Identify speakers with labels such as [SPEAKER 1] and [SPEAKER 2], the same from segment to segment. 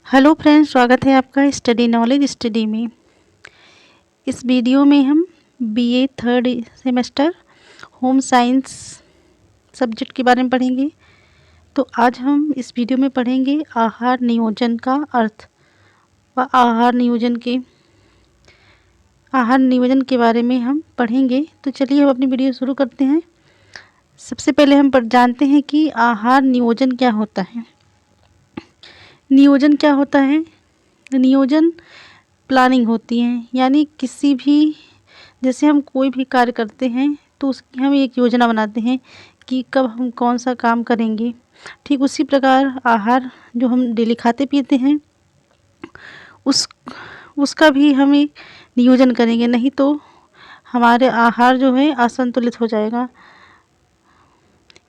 [SPEAKER 1] Hello friends, स्वागत है आपका स्टडी नॉलेज स्टडी में। इस वीडियो में हम BA third semester home science subject के बारे में पढ़ेंगे। तो आज हम इस वीडियो में पढ़ेंगे आहार नियोजन का अर्थ व आहार नियोजन के बारे में हम पढ़ेंगे। तो चलिए हम अपनी वीडियो शुरू करते हैं। सबसे पहले हम जानते हैं कि आहार नियोजन क्या होता है। नियोजन क्या होता है? नियोजन प्लानिंग होती है, यानी किसी भी जैसे हम कोई भी कार्य करते हैं तो उसकी हम एक योजना बनाते हैं कि कब हम कौन सा काम करेंगे। ठीक उसी प्रकार आहार जो हम डेली खाते पीते हैं उस उसका भी हम एक नियोजन करेंगे, नहीं तो हमारे आहार जो है असंतुलित हो जाएगा।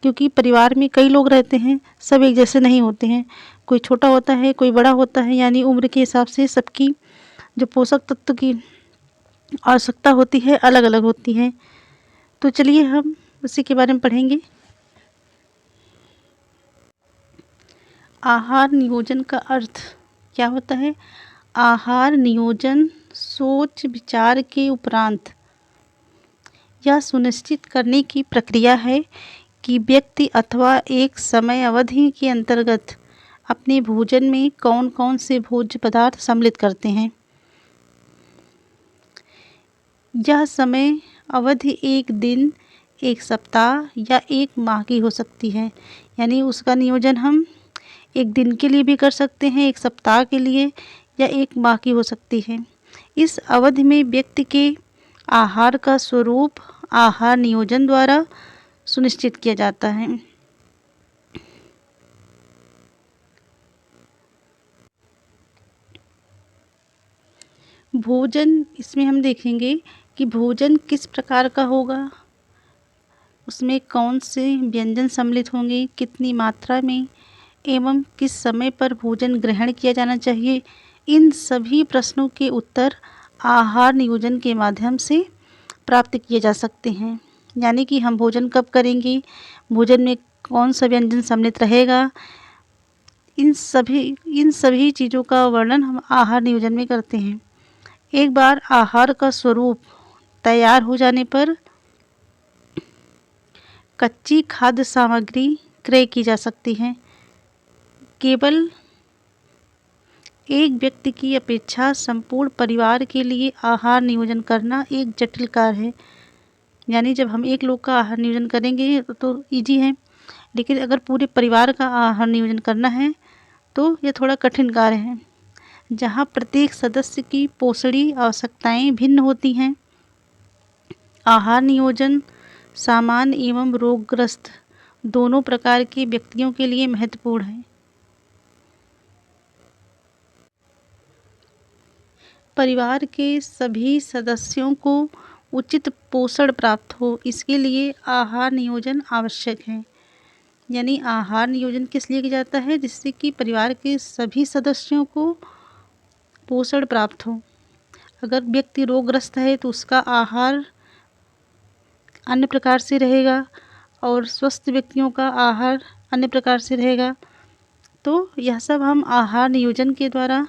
[SPEAKER 1] क्योंकि परिवार में कई लोग रहते हैं, सब एक जैसे नहीं होते हैं। कोई छोटा होता है, कोई बड़ा होता है, यानी उम्र के हिसाब से सबकी जो पोषक तत्व की आवश्यकता होती है अलग अलग होती है। तो चलिए हम उसी के बारे में पढ़ेंगे। आहार नियोजन का अर्थ क्या होता है? आहार नियोजन सोच विचार के उपरांत यह सुनिश्चित करने की प्रक्रिया है कि व्यक्ति अथवा एक समय अवधि के अंतर्गत अपने भोजन में कौन कौन से भोज्य पदार्थ सम्मिलित करते हैं। यह समय अवधि एक दिन, एक सप्ताह या एक माह की हो सकती है। यानी उसका नियोजन हम एक दिन के लिए भी कर सकते हैं, एक सप्ताह के लिए, या एक माह की हो सकती है। इस अवधि में व्यक्ति के आहार का स्वरूप आहार नियोजन द्वारा सुनिश्चित किया जाता है। भोजन, इसमें हम देखेंगे कि भोजन किस प्रकार का होगा, उसमें कौन से व्यंजन सम्मिलित होंगे, कितनी मात्रा में, एवं किस समय पर भोजन ग्रहण किया जाना चाहिए। इन सभी प्रश्नों के उत्तर आहार नियोजन के माध्यम से प्राप्त किए जा सकते हैं। यानी कि हम भोजन कब करेंगे, भोजन में कौन सा व्यंजन सम्मिलित रहेगा, इन सभी चीज़ों का वर्णन हम आहार नियोजन में करते हैं। एक बार आहार का स्वरूप तैयार हो जाने पर कच्ची खाद्य सामग्री क्रय की जा सकती है। केवल एक व्यक्ति की अपेक्षा संपूर्ण परिवार के लिए आहार नियोजन करना एक जटिल कार्य है। यानी जब हम एक लोग का आहार नियोजन करेंगे तो इजी है, लेकिन अगर पूरे परिवार का आहार नियोजन करना है तो यह थोड़ा कठिन कार्य है, जहाँ प्रत्येक सदस्य की पोषणीय आवश्यकताएं भिन्न होती हैं। आहार नियोजन सामान्य एवं रोगग्रस्त दोनों प्रकार के व्यक्तियों के लिए महत्वपूर्ण है। परिवार के सभी सदस्यों को उचित पोषण प्राप्त हो, इसके लिए आहार नियोजन आवश्यक है। यानी आहार नियोजन किस लिए किया जाता है? जिससे कि परिवार के सभी सदस्यों को पोषण प्राप्त हो। अगर व्यक्ति रोगग्रस्त है तो उसका आहार अन्य प्रकार से रहेगा और स्वस्थ व्यक्तियों का आहार अन्य प्रकार से रहेगा। तो यह सब हम आहार नियोजन के द्वारा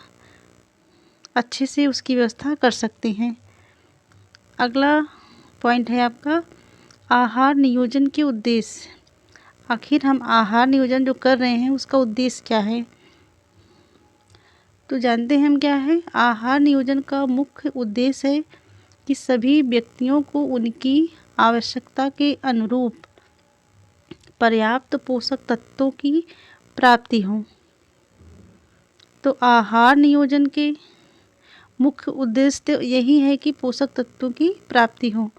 [SPEAKER 1] अच्छे से उसकी व्यवस्था कर सकते हैं। अगला पॉइंट है आपका आहार नियोजन के उद्देश्य। आखिर हम आहार नियोजन जो कर रहे हैं उसका उद्देश्य क्या है? तो जानते हैं हम क्या है। आहार नियोजन का मुख्य उद्देश्य है कि सभी व्यक्तियों को उनकी आवश्यकता के अनुरूप पर्याप्त पोषक तत्वों की प्राप्ति हो। तो आहार नियोजन के मुख्य उद्देश्य तो यही है कि पोषक तत्वों की प्राप्ति हो।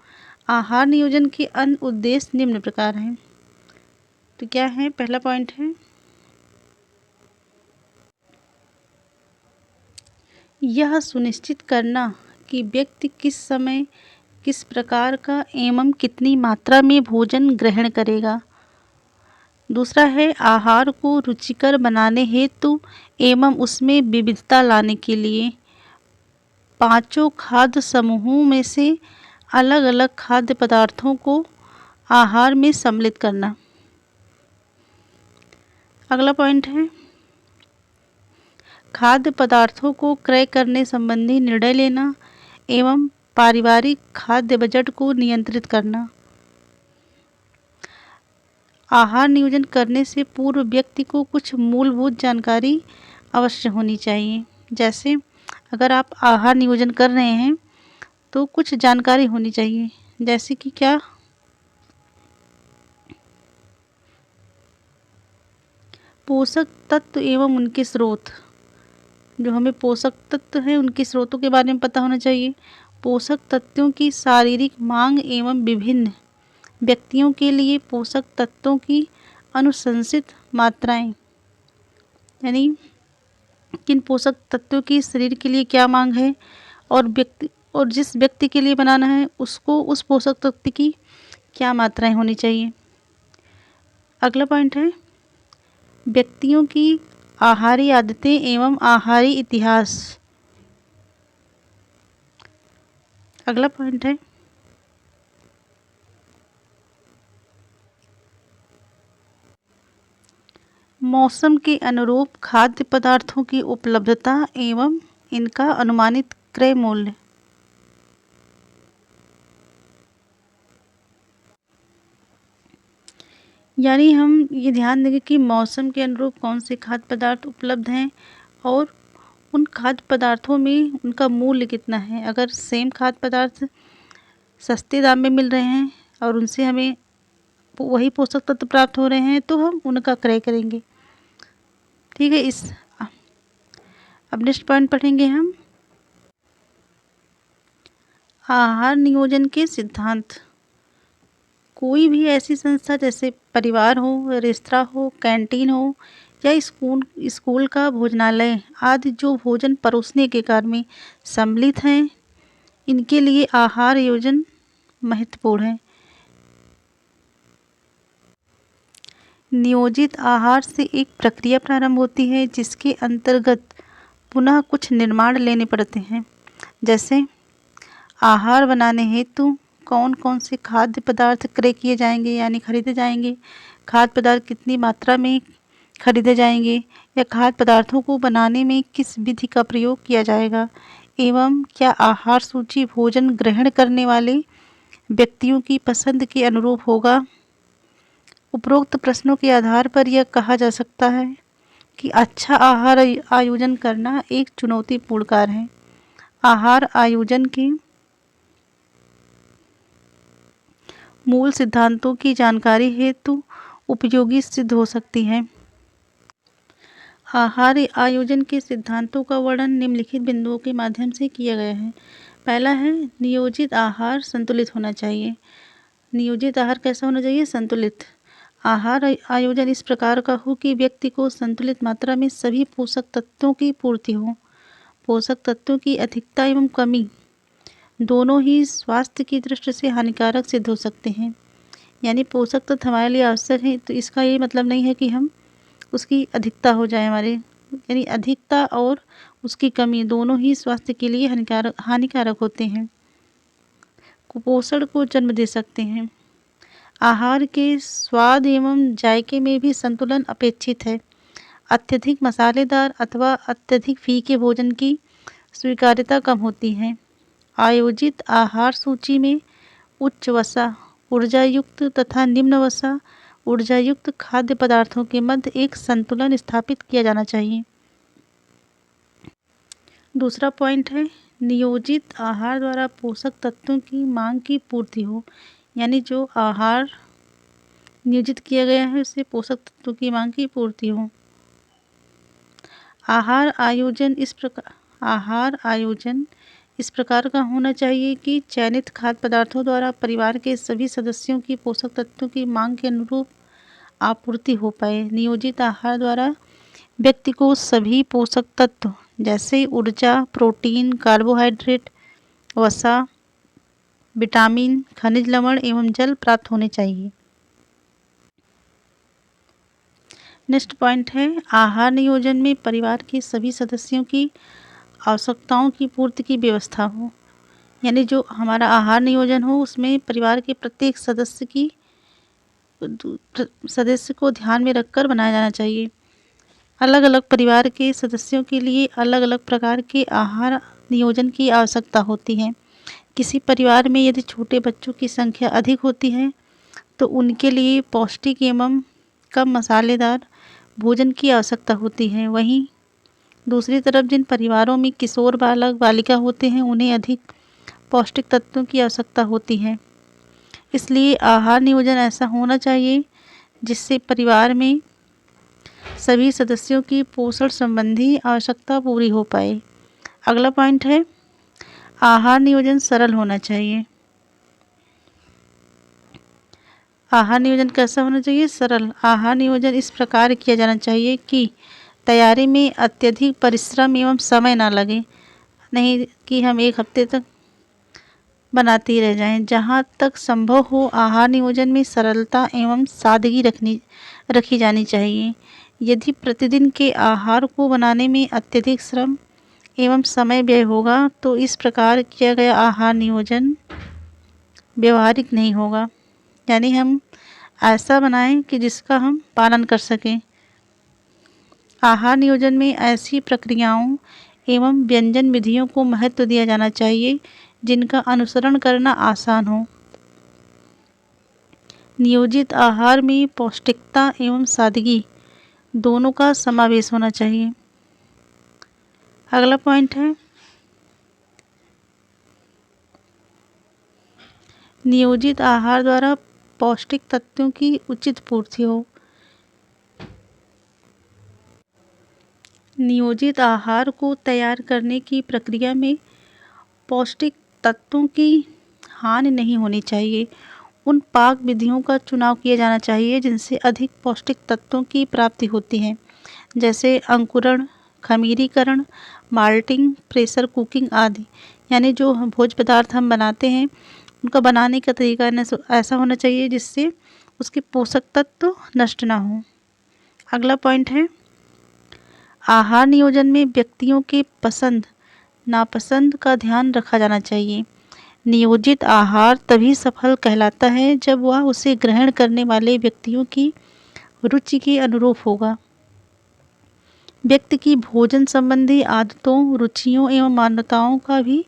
[SPEAKER 1] आहार नियोजन के अन्य उद्देश्य निम्न प्रकार हैं। तो क्या है? पहला पॉइंट है यह सुनिश्चित करना कि व्यक्ति किस समय किस प्रकार का एवं कितनी मात्रा में भोजन ग्रहण करेगा। दूसरा है आहार को रुचिकर बनाने हेतु एवं उसमें विविधता लाने के लिए पांचों खाद्य समूहों में से अलग अलग खाद्य पदार्थों को आहार में सम्मिलित करना। अगला पॉइंट है खाद्य पदार्थों को क्रय करने संबंधी निर्णय लेना एवं पारिवारिक खाद्य बजट को नियंत्रित करना। आहार नियोजन करने से पूर्व व्यक्ति को कुछ मूलभूत जानकारी अवश्य होनी चाहिए। जैसे अगर आप आहार नियोजन कर रहे हैं तो कुछ जानकारी होनी चाहिए, जैसे कि क्या, पोषक तत्व एवं उनके स्रोत। जो हमें पोषक तत्व हैं उनके स्रोतों के बारे में पता होना चाहिए। पोषक तत्वों की शारीरिक मांग एवं विभिन्न व्यक्तियों के लिए पोषक तत्वों की अनुशंसित मात्राएं, यानी किन पोषक तत्वों की शरीर के लिए क्या मांग है और जिस व्यक्ति के लिए बनाना है उसको उस पोषक तत्व की क्या मात्राएं होनी चाहिए। अगला पॉइंट है व्यक्तियों की आहारी आदतें एवं आहारी इतिहास। अगला पॉइंट है मौसम के अनुरूप खाद्य पदार्थों की उपलब्धता एवं इनका अनुमानित क्रय मूल्य। यानी हम ये ध्यान देंगे कि मौसम के अनुरूप कौन से खाद्य पदार्थ उपलब्ध हैं और उन खाद्य पदार्थों में उनका मूल्य कितना है। अगर सेम खाद्य पदार्थ सस्ते दाम में मिल रहे हैं और उनसे हमें वही पोषक तत्व प्राप्त हो रहे हैं तो हम उनका क्रय करेंगे। ठीक है, अब नेक्स्ट पॉइंट पढ़ेंगे हम आहार नियोजन के सिद्धांत। कोई भी ऐसी संस्था जैसे परिवार हो, रेस्तरां हो, कैंटीन हो या स्कूल का भोजनालय आदि जो भोजन परोसने के कार्य में सम्मिलित हैं, इनके लिए आहार नियोजन महत्वपूर्ण है। नियोजित आहार से एक प्रक्रिया प्रारंभ होती है जिसके अंतर्गत पुनः कुछ निर्माण लेने पड़ते हैं। जैसे आहार बनाने हेतु कौन कौन से खाद्य पदार्थ क्रय किए जाएंगे यानी खरीदे जाएंगे, खाद्य पदार्थ कितनी मात्रा में खरीदे जाएंगे या खाद्य पदार्थों को बनाने में किस विधि का प्रयोग किया जाएगा एवं क्या आहार सूची भोजन ग्रहण करने वाले व्यक्तियों की पसंद के अनुरूप होगा। उपरोक्त प्रश्नों के आधार पर यह कहा जा सकता है कि अच्छा आहार आयोजन करना एक चुनौतीपूर्ण कार्य है। आहार आयोजन के मूल सिद्धांतों की जानकारी हेतु उपयोगी सिद्ध हो सकती है। आहार आयोजन के सिद्धांतों का वर्णन निम्नलिखित बिंदुओं के माध्यम से किया गया है। पहला है नियोजित आहार संतुलित होना चाहिए। नियोजित आहार कैसा होना चाहिए? संतुलित। आहार आयोजन इस प्रकार का हो कि व्यक्ति को संतुलित मात्रा में सभी पोषक तत्वों की पूर्ति हो। पोषक तत्वों की अधिकता एवं कमी दोनों ही स्वास्थ्य की दृष्टि से हानिकारक सिद्ध हो सकते हैं। यानी पोषक तत्व हमारे लिए आवश्यक है तो इसका ये मतलब नहीं है कि हम उसकी अधिकता हो जाए हमारे, यानी अधिकता और उसकी कमी दोनों ही स्वास्थ्य के लिए हानिकारक होते हैं, कुपोषण को जन्म दे सकते हैं। आहार के स्वाद एवं जायके में भी संतुलन अपेक्षित है। अत्यधिक मसालेदार अथवा अत्यधिक फीके भोजन की स्वीकार्यता कम होती है। आयोजित आहार सूची में उच्च वसा, ऊर्जायुक्त तथा निम्न वसा ऊर्जायुक्त खाद्य पदार्थों के मध्य एक संतुलन स्थापित किया जाना चाहिए। दूसरा पॉइंट है नियोजित आहार द्वारा पोषक तत्वों की मांग की पूर्ति हो। यानी जो आहार नियोजित किया गया है उससे पोषक तत्वों की मांग की पूर्ति हो। आहार आयोजन इस प्रकार का होना चाहिए कि चयनित खाद्य पदार्थों द्वारा परिवार के सभी सदस्यों की पोषक तत्वों की मांग के अनुरूप आपूर्ति हो पाए। नियोजित आहार द्वारा व्यक्ति को सभी पोषक तत्व जैसे ऊर्जा, प्रोटीन, कार्बोहाइड्रेट, वसा, विटामिन, खनिज लवण एवं जल प्राप्त होने चाहिए। नेक्स्ट पॉइंट है आहार नियोजन में परिवार के सभी सदस्यों की आवश्यकताओं की पूर्ति की व्यवस्था हो। यानी जो हमारा आहार नियोजन हो उसमें परिवार के प्रत्येक सदस्य को ध्यान में रखकर बनाया जाना चाहिए। अलग अलग परिवार के सदस्यों के लिए अलग अलग प्रकार के आहार नियोजन की आवश्यकता होती है। किसी परिवार में यदि छोटे बच्चों की संख्या अधिक होती है तो उनके लिए पौष्टिक एवं कम मसालेदार भोजन की आवश्यकता होती है। वहीं दूसरी तरफ जिन परिवारों में किशोर बालक बालिका होते हैं उन्हें अधिक पौष्टिक तत्वों की आवश्यकता होती है। इसलिए आहार नियोजन ऐसा होना चाहिए जिससे परिवार में सभी सदस्यों की पोषण संबंधी आवश्यकता पूरी हो पाए। अगला पॉइंट है, आहार नियोजन सरल होना चाहिए। आहार नियोजन कैसा होना चाहिए? सरल। आहार नियोजन इस प्रकार किया जाना चाहिए कि तैयारी में अत्यधिक परिश्रम एवं समय ना लगे, नहीं कि हम एक हफ्ते तक बनाते ही रह जाएं। जहाँ तक संभव हो आहार नियोजन में सरलता एवं सादगी रखी जानी चाहिए। यदि प्रतिदिन के आहार को बनाने में अत्यधिक श्रम एवं समय व्यय होगा तो इस प्रकार किया गया आहार नियोजन व्यवहारिक नहीं होगा। यानी हम ऐसा बनाएं कि जिसका हम पालन कर सकें। आहार नियोजन में ऐसी प्रक्रियाओं एवं व्यंजन विधियों को महत्व दिया जाना चाहिए जिनका अनुसरण करना आसान हो। नियोजित आहार में पौष्टिकता एवं सादगी दोनों का समावेश होना चाहिए। अगला पॉइंट है, नियोजित आहार द्वारा पौष्टिक तत्वों की उचित पूर्ति हो। नियोजित आहार को तैयार करने की प्रक्रिया में पौष्टिक तत्वों की हानि नहीं होनी चाहिए। उन पाक विधियों का चुनाव किया जाना चाहिए जिनसे अधिक पौष्टिक तत्वों की प्राप्ति होती है, जैसे अंकुरण, खमीरीकरण, माल्टिंग, प्रेशर कुकिंग आदि। यानी जो भोज्य पदार्थ हम बनाते हैं उनका बनाने का तरीका ऐसा होना चाहिए जिससे उसके पोषक तत्व नष्ट ना हो। अगला पॉइंट है, आहार नियोजन में व्यक्तियों के पसंद नापसंद का ध्यान रखा जाना चाहिए। नियोजित आहार तभी सफल कहलाता है जब वह उसे ग्रहण करने वाले व्यक्तियों की रुचि के अनुरूप होगा। व्यक्ति की भोजन संबंधी आदतों, रुचियों एवं मान्यताओं का भी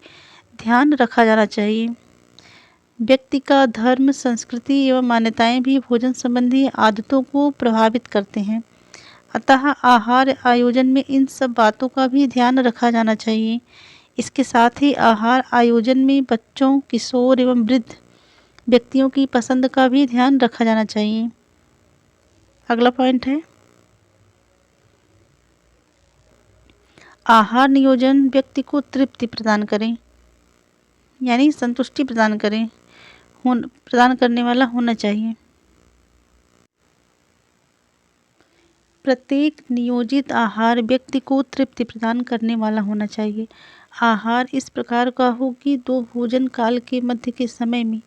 [SPEAKER 1] ध्यान रखा जाना चाहिए। व्यक्ति का धर्म, संस्कृति एवं मान्यताएं भी भोजन संबंधी आदतों को प्रभावित करते हैं। अतः आहार आयोजन में इन सब बातों का भी ध्यान रखा जाना चाहिए। इसके साथ ही आहार आयोजन में बच्चों, किशोर एवं वृद्ध व्यक्तियों की पसंद का भी ध्यान रखा जाना चाहिए। अगला पॉइंट है, आहार नियोजन व्यक्ति को तृप्ति प्रदान करें, यानी संतुष्टि प्रदान करने वाला होना चाहिए। प्रत्येक नियोजित आहार व्यक्ति को तृप्ति प्रदान करने वाला होना चाहिए। आहार इस प्रकार का हो कि दो भोजन काल के मध्य के समय में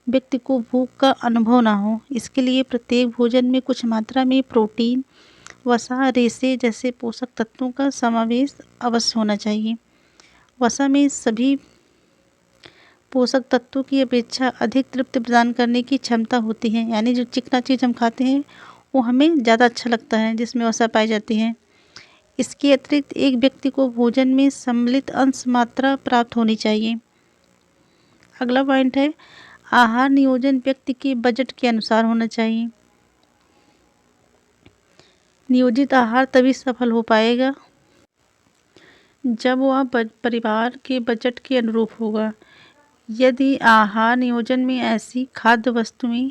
[SPEAKER 1] व्यक्ति को भूख का अनुभव ना हो। इसके लिए प्रत्येक भोजन में कुछ मात्रा में प्रोटीन, वसा, रेशे जैसे पोषक तत्वों का समावेश अवश्य होना चाहिए। वसा में सभी पोषक तत्वों की अपेक्षा अधिक तृप्ति प्रदान करने की क्षमता होती है। यानी जो चिकना चीज़ हम खाते हैं वो हमें ज़्यादा अच्छा लगता है जिसमें वसा पाई जाती है। इसके अतिरिक्त एक व्यक्ति को भोजन में सम्मिलित अंश मात्रा प्राप्त होनी चाहिए। अगला पॉइंट है, आहार नियोजन व्यक्ति के बजट के अनुसार होना चाहिए। नियोजित आहार तभी सफल हो पाएगा जब वह परिवार के बजट के अनुरूप होगा। यदि आहार नियोजन में ऐसी खाद्य वस्तुएं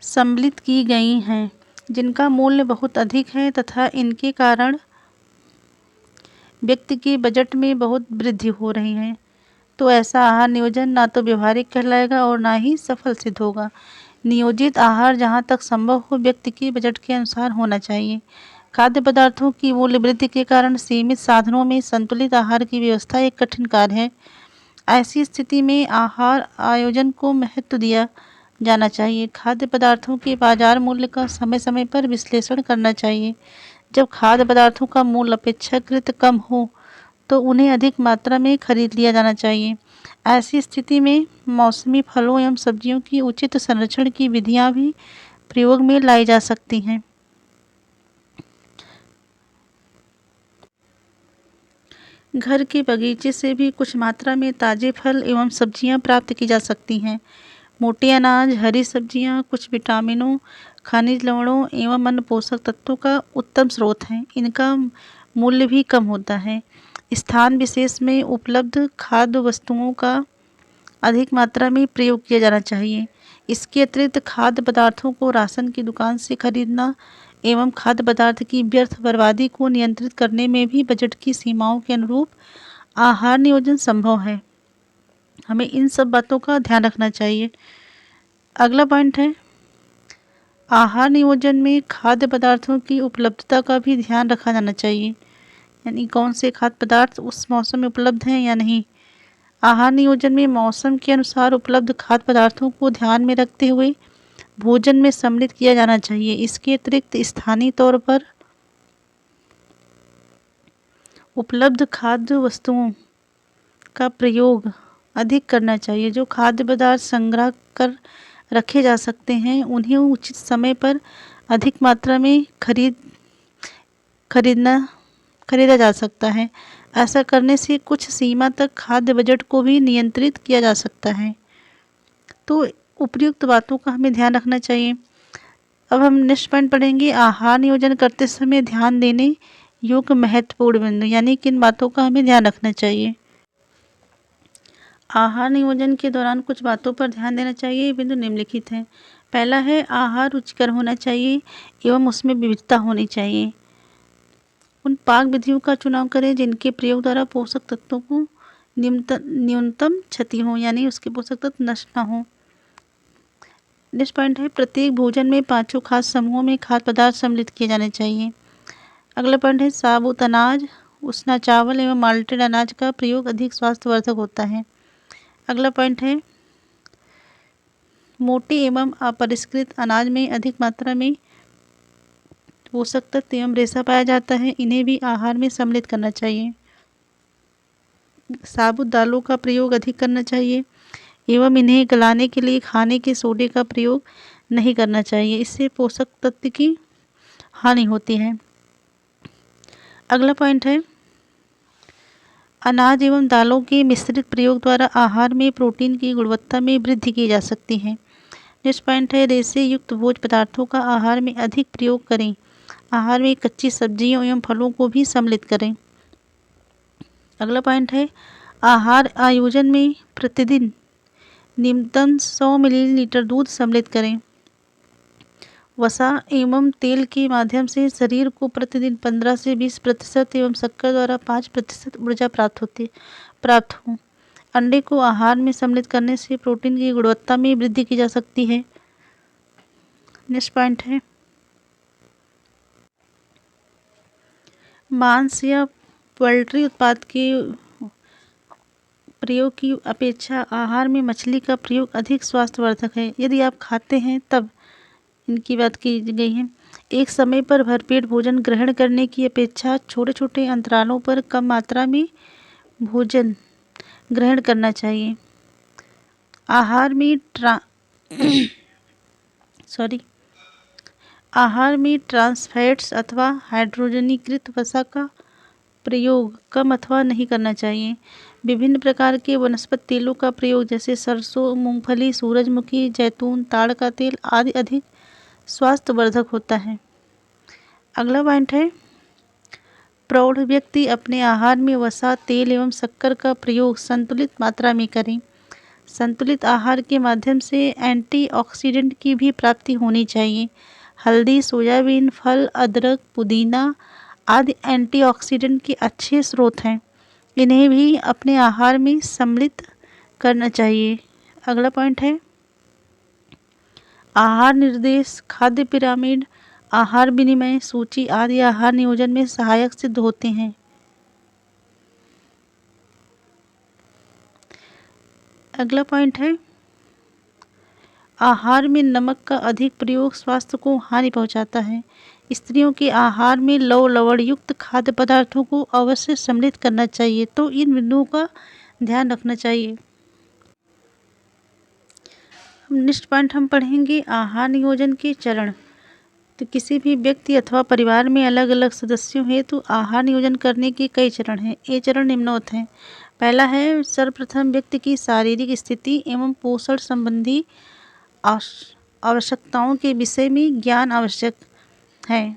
[SPEAKER 1] सम्मिलित की गई हैं जिनका मूल्य बहुत अधिक है तथा इनके कारण व्यक्ति के बजट में बहुत वृद्धि हो रही है, तो ऐसा आहार नियोजन ना तो व्यवहारिक कहलाएगा और ना ही सफल सिद्ध होगा। नियोजित आहार जहाँ तक संभव हो व्यक्ति के बजट के अनुसार होना चाहिए। खाद्य पदार्थों की मूल्य वृद्धि के कारण सीमित साधनों में संतुलित आहार की व्यवस्था एक कठिन कार्य है। ऐसी स्थिति में आहार आयोजन को महत्व दिया जाना चाहिए। खाद्य पदार्थों के बाजार मूल्य का समय समय पर विश्लेषण करना चाहिए। जब खाद्य पदार्थों का मूल्य अपेक्षाकृत कम हो तो उन्हें अधिक मात्रा में खरीद लिया जाना चाहिए। ऐसी स्थिति में मौसमी फलों एवं सब्जियों की उचित संरक्षण की विधियां भी प्रयोग में लाई जा सकती हैं। घर के बगीचे से भी कुछ मात्रा में ताज़े फल एवं सब्जियां प्राप्त की जा सकती हैं। मोटे अनाज, हरी सब्जियां कुछ विटामिनों, खनिज लवणों एवं अन्य पोषक तत्वों का उत्तम स्रोत हैं। इनका मूल्य भी कम होता है। स्थान विशेष में उपलब्ध खाद्य वस्तुओं का अधिक मात्रा में प्रयोग किया जाना चाहिए। इसके अतिरिक्त खाद्य पदार्थों को राशन की दुकान से खरीदना एवं खाद्य पदार्थ की व्यर्थ बर्बादी को नियंत्रित करने में भी बजट की सीमाओं के अनुरूप आहार नियोजन संभव है। हमें इन सब बातों का ध्यान रखना चाहिए। अगला पॉइंट है, आहार नियोजन में खाद्य पदार्थों की उपलब्धता का भी ध्यान रखा जाना चाहिए, यानी कौन से खाद्य पदार्थ उस मौसम में उपलब्ध हैं या नहीं। आहार नियोजन में मौसम के अनुसार उपलब्ध खाद्य पदार्थों को ध्यान में रखते हुए भोजन में सम्मिलित किया जाना चाहिए। इसके अतिरिक्त स्थानीय तौर पर उपलब्ध खाद्य वस्तुओं का प्रयोग अधिक करना चाहिए। जो खाद्य पदार्थ संग्रह कर रखे जा सकते हैं उन्हें उचित समय पर अधिक मात्रा में खरीदा जा सकता है। ऐसा करने से कुछ सीमा तक खाद्य बजट को भी नियंत्रित किया जा सकता है। तो उपयुक्त बातों का हमें ध्यान रखना चाहिए। अब हम नेक्स्ट पॉइंट पढ़ेंगे, आहार नियोजन करते समय ध्यान देने योग्य महत्वपूर्ण बिंदु, यानी किन बातों का हमें ध्यान रखना चाहिए। आहार नियोजन के दौरान कुछ बातों पर ध्यान देना चाहिए। ये बिंदु निम्नलिखित हैं। पहला है, आहार रुचिकर होना चाहिए एवं उसमें विविधता होनी चाहिए। उन पाक विधियों का चुनाव करें जिनके प्रयोग द्वारा पोषक तत्वों को न्यूनतम क्षति हो, यानी उसके पोषक तत्व नष्ट न हो। नेक्स्ट पॉइंट है, प्रत्येक भोजन में पांचों खाद्य समूहों में खाद्य पदार्थ सम्मिलित किए जाने चाहिए। अगला पॉइंट है, साबुत अनाज, उसना चावल एवं माल्टेड अनाज का प्रयोग अधिक स्वास्थ्यवर्धक होता है। अगला पॉइंट है, मोटे एवं अपरिष्कृत अनाज में अधिक मात्रा में पोषक तत्व एवं रेशा पाया जाता है। इन्हें भी आहार में सम्मिलित करना चाहिए। साबुत दालों का प्रयोग अधिक करना चाहिए एवं इन्हें गलाने के लिए खाने के सोडे का प्रयोग नहीं करना चाहिए। इससे पोषक तत्व की हानि होती है। अगला पॉइंट है, अनाज एवं दालों के मिश्रित प्रयोग द्वारा आहार में प्रोटीन की गुणवत्ता में वृद्धि की जा सकती है। नेक्स्ट पॉइंट है, रेशे युक्त भोज्य पदार्थों का आहार में अधिक प्रयोग करें। आहार में कच्ची सब्जियों एवं फलों को भी सम्मिलित करें। अगला पॉइंट है, आहार आयोजन में प्रतिदिन न्यूनतम 100 मिलीलीटर दूध सम्मिलित करें। वसा एवं तेल के माध्यम से शरीर को प्रतिदिन 15 से 20% एवं शक्कर द्वारा 5% ऊर्जा प्राप्त हो। अंडे को आहार में सम्मिलित करने से प्रोटीन की गुणवत्ता में वृद्धि की जा सकती है। नेक्स्ट पॉइंट है, मांस या पोल्ट्री उत्पाद के प्रयोग की अपेक्षा आहार में मछली का प्रयोग अधिक स्वास्थ्यवर्धक है। यदि आप खाते हैं तब इनकी बात की गई है। एक समय पर भरपेट भोजन ग्रहण करने की अपेक्षा छोटे छोटे अंतरालों पर कम मात्रा में भोजन ग्रहण करना चाहिए। आहार में आहार में ट्रांस फैट्स अथवा हाइड्रोजनीकृत वसा का प्रयोग कम अथवा नहीं करना चाहिए। विभिन्न प्रकार के वनस्पति तेलों का प्रयोग जैसे सरसों, मूंगफली, सूरजमुखी, जैतून, ताड़ का तेल आदि अधिक स्वास्थ्यवर्धक होता है। अगला पॉइंट है, प्रौढ़ व्यक्ति अपने आहार में वसा, तेल एवं शक्कर का प्रयोग संतुलित मात्रा में करें। संतुलित आहार के माध्यम से एंटीऑक्सीडेंट की भी प्राप्ति होनी चाहिए। हल्दी, सोयाबीन, फल, अदरक, पुदीना आदि एंटीऑक्सीडेंट के अच्छे स्रोत हैं। इन्हें भी अपने आहार में सम्मिलित करना चाहिए। अगला पॉइंट है, आहार निर्देश, खाद्य पिरामिड, आहार विनिमय सूची आदि आहार नियोजन में सहायक सिद्ध होते हैं। अगला पॉइंट है, आहार में नमक का अधिक प्रयोग स्वास्थ्य को हानि पहुंचाता है। स्त्रियों के आहार में लौह लवण युक्त खाद्य पदार्थों को अवश्य सम्मिलित करना चाहिए। तो इन बिंदुओं का ध्यान रखना चाहिए। नेक्स्ट पॉइंट हम पढ़ेंगे, आहार नियोजन के चरण। तो किसी भी व्यक्ति अथवा परिवार में अलग अलग सदस्यों हेतु आहार नियोजन करने के कई चरण हैं। ये चरण निम्नोक्त हैं। पहला है, सर्वप्रथम व्यक्ति की शारीरिक स्थिति एवं पोषण संबंधी आवश्यकताओं के विषय में ज्ञान आवश्यक है।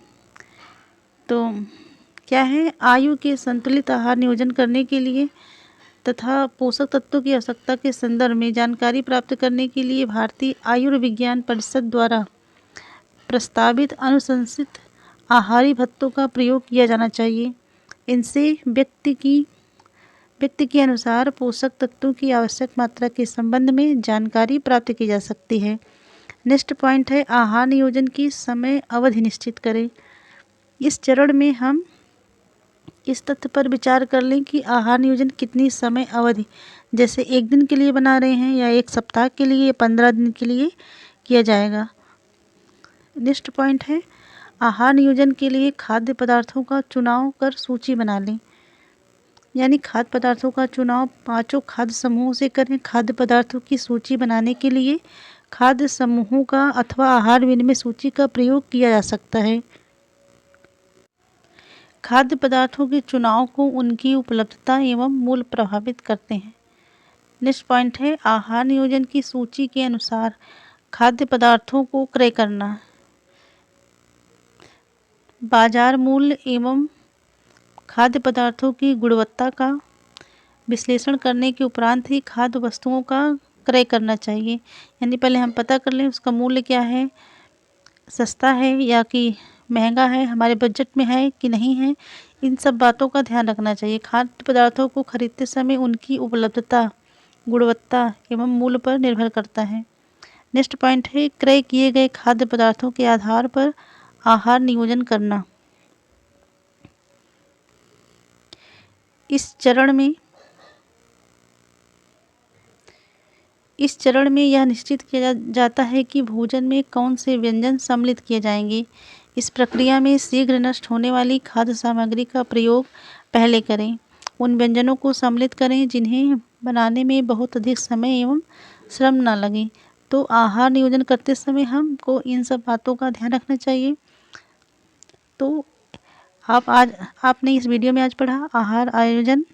[SPEAKER 1] तो क्या है, आयु के संतुलित आहार नियोजन करने के लिए तथा पोषक तत्वों की आवश्यकता के संदर्भ में जानकारी प्राप्त करने के लिए भारतीय आयुर्विज्ञान परिषद द्वारा प्रस्तावित अनुशंसित आहारी भत्तों का प्रयोग किया जाना चाहिए। इनसे व्यक्ति के अनुसार पोषक तत्वों की आवश्यक मात्रा के संबंध में जानकारी प्राप्त की जा सकती है। नेक्स्ट पॉइंट है, आहार नियोजन की समय अवधि निश्चित करें। इस चरण में हम इस तथ्य पर विचार कर लें कि आहार नियोजन कितनी समय अवधि, जैसे 1 दिन के लिए बना रहे हैं या 1 सप्ताह के लिए या 15 दिन के लिए किया जाएगा। नेक्स्ट पॉइंट है, आहार नियोजन के लिए खाद्य पदार्थों का चुनाव कर सूची बना लें। यानी खाद्य पदार्थों का चुनाव 5 खाद्य समूहों से करें। खाद्य पदार्थों की सूची बनाने के लिए खाद्य समूहों का अथवा आहार विनिमय सूची का प्रयोग किया जा सकता है। खाद्य पदार्थों के चुनाव को उनकी उपलब्धता एवं मूल्य प्रभावित करते हैं। नेक्स्ट पॉइंट है, आहार नियोजन की सूची के अनुसार खाद्य पदार्थों को क्रय करना। बाजार मूल्य एवं खाद्य पदार्थों की गुणवत्ता का विश्लेषण करने के उपरांत ही खाद्य वस्तुओं का क्रय करना चाहिए। यानी पहले हम पता कर लें उसका मूल्य क्या है, सस्ता है या कि महंगा है, हमारे बजट में है कि नहीं है, इन सब बातों का ध्यान रखना चाहिए। खाद्य पदार्थों को खरीदते समय उनकी उपलब्धता, गुणवत्ता एवं मूल्य पर निर्भर करता है। नेक्स्ट पॉइंट है, क्रय किए गए खाद्य पदार्थों के आधार पर आहार नियोजन करना। इस चरण में यह निश्चित किया जाता है कि भोजन में कौन से व्यंजन सम्मिलित किए जाएंगे। इस प्रक्रिया में शीघ्र नष्ट होने वाली खाद्य सामग्री का प्रयोग पहले करें। उन व्यंजनों को सम्मिलित करें जिन्हें बनाने में बहुत अधिक समय एवं श्रम न लगे। तो आहार नियोजन करते समय हमको इन सब बातों का ध्यान रखना चाहिए। तो आपने इस वीडियो में आज पढ़ा आहार आयोजन।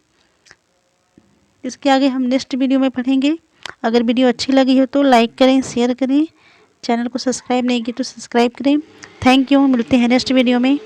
[SPEAKER 1] इसके आगे हम नेक्स्ट वीडियो में पढ़ेंगे। अगर वीडियो अच्छी लगी हो तो लाइक करें, शेयर करें, चैनल को सब्सक्राइब नहीं किया तो सब्सक्राइब करें। Thank you. मिलते हैं नेक्स्ट वीडियो में।